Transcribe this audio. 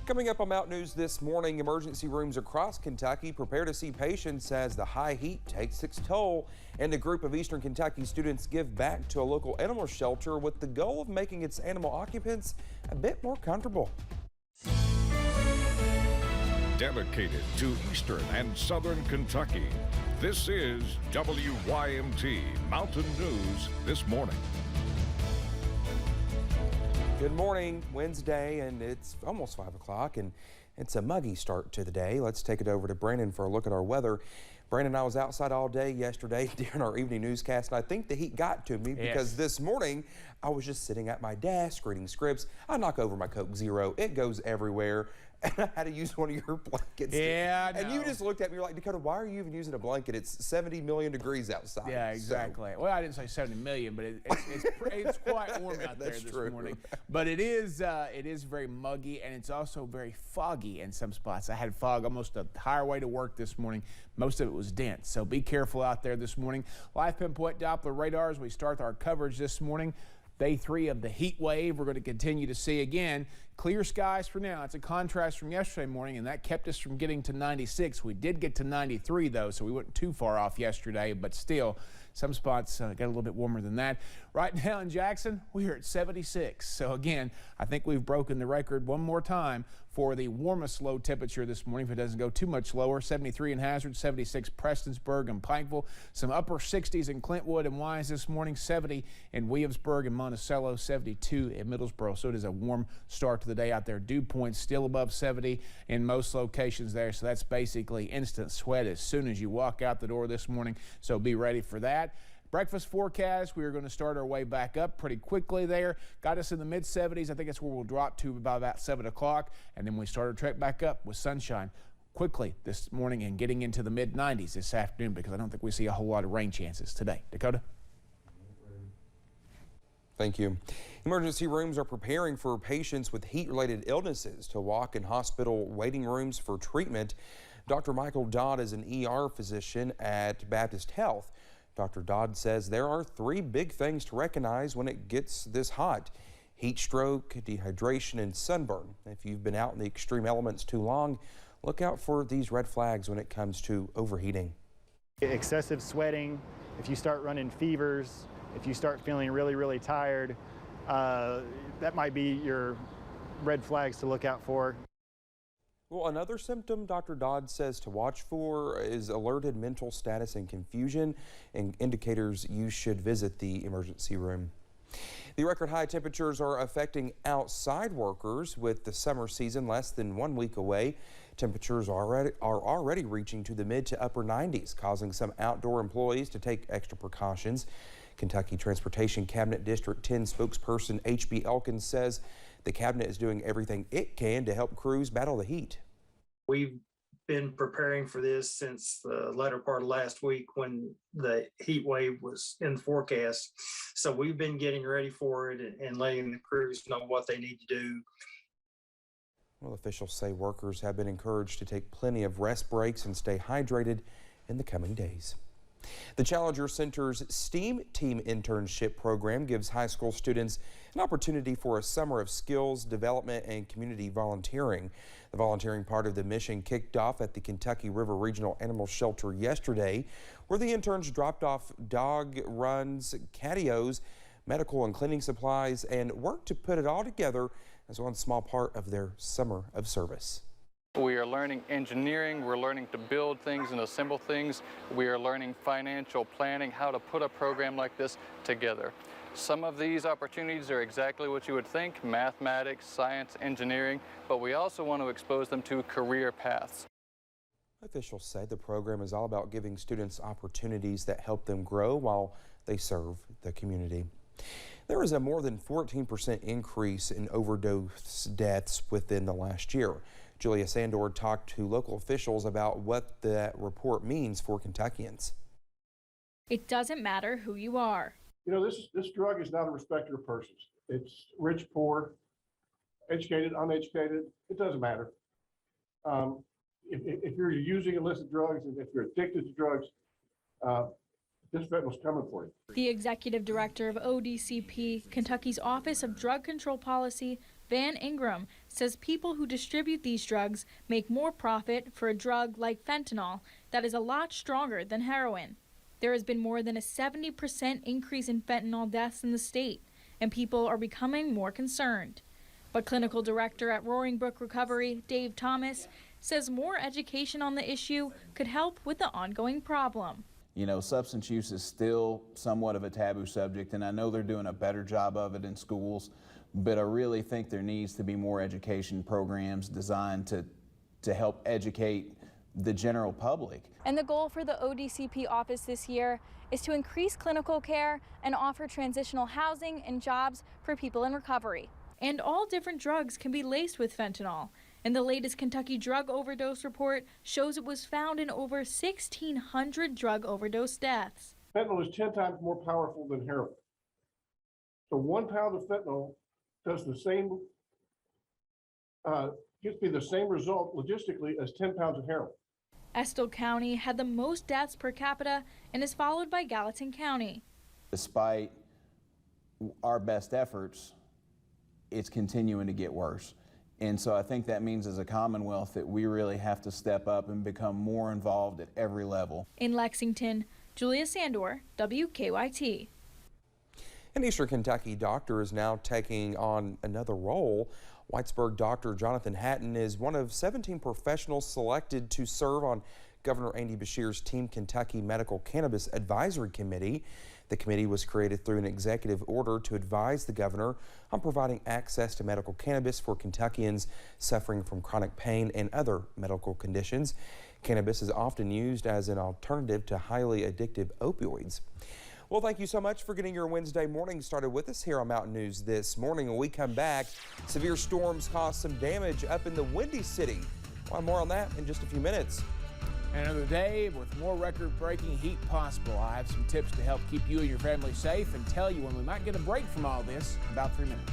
Coming up on Mount News this morning, emergency rooms across Kentucky prepare to see patients as the high heat takes its toll. And a group of Eastern Kentucky students give back to a local animal shelter with the goal of making its animal occupants a bit more comfortable. Dedicated to Eastern and Southern Kentucky, this is WYMT Mountain News This Morning. Good morning, Wednesday, and it's almost 5 o'clock, and it's a muggy start to the day. Let's take it over to Brandon for a look at our weather. Brandon, I was outside all day yesterday during our evening newscast, and I think the heat got to me because this morning I was just sitting at my desk reading scripts. I knock over my Coke Zero. It goes everywhere. And I had to use one of your blankets. Yeah, and you just looked at me, you're like, Dakota, why are you even using a blanket? It's 70 million degrees outside. Yeah, exactly. So. Well, I didn't say 70 million, but it's quite warm out there this morning. But it is very muggy, and it's also very foggy in some spots. I had fog almost the entire way to work this morning. Most of it was dense, so be careful out there this morning. Live pinpoint Doppler radar as we start our coverage this morning. Day 3 of the heat wave. We're going to continue to see again clear skies for now. It's a contrast from yesterday morning, and that kept us from getting to 96. We did get to 93 though, so we weren't too far off yesterday, but still some spots got a little bit warmer than that. Right now in Jackson, we're at 76. So again, I think we've broken the record one more time for the warmest low temperature this morning. If it doesn't go too much lower, 73 in Hazard, 76 Prestonsburg and Pikeville. Some upper 60s in Clintwood and Wise this morning, 70 in Williamsburg and Monticello, 72 in Middlesboro. So it is a warm start to the day out there. Dew points still above 70 in most locations there. So that's basically instant sweat as soon as you walk out the door this morning. So be ready for that. Breakfast forecast, we are going to start our way back up pretty quickly there. Got us in the mid-70s. I think that's where we'll drop to by about 7 o'clock. And then we start our trek back up with sunshine quickly this morning and getting into the mid-90s this afternoon because I don't think we see a whole lot of rain chances today. Dakota? Thank you. Emergency rooms are preparing for patients with heat-related illnesses to walk in hospital waiting rooms for treatment. Dr. Michael Dodd is an ER physician at Baptist Health. Dr. Dodd says there are 3 big things to recognize when it gets this hot: heat stroke, dehydration, and sunburn. If you've been out in the extreme elements too long, look out for these red flags when it comes to overheating. Excessive sweating, if you start running fevers, if you start feeling really, really tired, that might be your red flags to look out for. Well, another symptom Dr. Dodd says to watch for is alerted mental status and confusion, and indicators you should visit the emergency room. The record high temperatures are affecting outside workers with the summer season less than 1 week away. Temperatures are already reaching to the mid to upper 90s, causing some outdoor employees to take extra precautions. Kentucky Transportation Cabinet District 10 spokesperson H.B. Elkins says the cabinet is doing everything it can to help crews battle the heat. We've been preparing for this since the latter part of last week when the heat wave was in the forecast. So we've been getting ready for it and letting the crews know what they need to do. Well, officials say workers have been encouraged to take plenty of rest breaks and stay hydrated in the coming days. The Challenger Center's STEAM Team Internship program gives high school students an opportunity for a summer of skills development and community volunteering. The volunteering part of the mission kicked off at the Kentucky River Regional Animal Shelter yesterday, where the interns dropped off dog runs, catios, medical and cleaning supplies, and worked to put it all together as one small part of their summer of service. We are learning engineering, we're learning to build things and assemble things. We are learning financial planning, how to put a program like this together. Some of these opportunities are exactly what you would think: mathematics, science, engineering, but we also want to expose them to career paths. Officials say the program is all about giving students opportunities that help them grow while they serve the community. There is a more than 14% increase in overdose deaths within the last year. Julia Sandor talked to local officials about what that report means for Kentuckians. It doesn't matter who you are. You know, this drug is not a respecter of persons. It's rich, poor, educated, uneducated. It doesn't matter. If you're using illicit drugs and if you're addicted to drugs, this fentanyl's coming for you. The executive director of ODCP, Kentucky's Office of Drug Control Policy, Van Ingram says people who distribute these drugs make more profit for a drug like fentanyl that is a lot stronger than heroin. There has been more than a 70% increase in fentanyl deaths in the state, and people are becoming more concerned. But clinical director at Roaring Brook Recovery, Dave Thomas, says more education on the issue could help with the ongoing problem. You know, substance use is still somewhat of a taboo subject, and I know they're doing a better job of it in schools, but I really think there needs to be more education programs designed to help educate the general public. And the goal for the ODCP office this year is to increase clinical care and offer transitional housing and jobs for people in recovery. And all different drugs can be laced with fentanyl. And the latest Kentucky drug overdose report shows it was found in over 1,600 drug overdose deaths. Fentanyl is 10 times more powerful than heroin. So 1 pound of fentanyl does the same, gives me the same result logistically as 10 pounds of heroin. Estill County had the most deaths per capita and is followed by Gallatin County. Despite our best efforts, it's continuing to get worse. And so I think that means as a Commonwealth that we really have to step up and become more involved at every level. In Lexington, Julia Sandor, WKYT. An Eastern Kentucky doctor is now taking on another role. Whitesburg Dr. Jonathan Hatton is one of 17 professionals selected to serve on Governor Andy Beshear's Team Kentucky Medical Cannabis Advisory Committee. The committee was created through an executive order to advise the governor on providing access to medical cannabis for Kentuckians suffering from chronic pain and other medical conditions. Cannabis is often used as an alternative to highly addictive opioids. Well, thank you so much for getting your Wednesday morning started with us here on Mountain News this morning. When we come back, severe storms caused some damage up in the Windy City. Well, more on that in just a few minutes. Another day with more record-breaking heat possible. I have some tips to help keep you and your family safe and tell you when we might get a break from all this in about 3 minutes.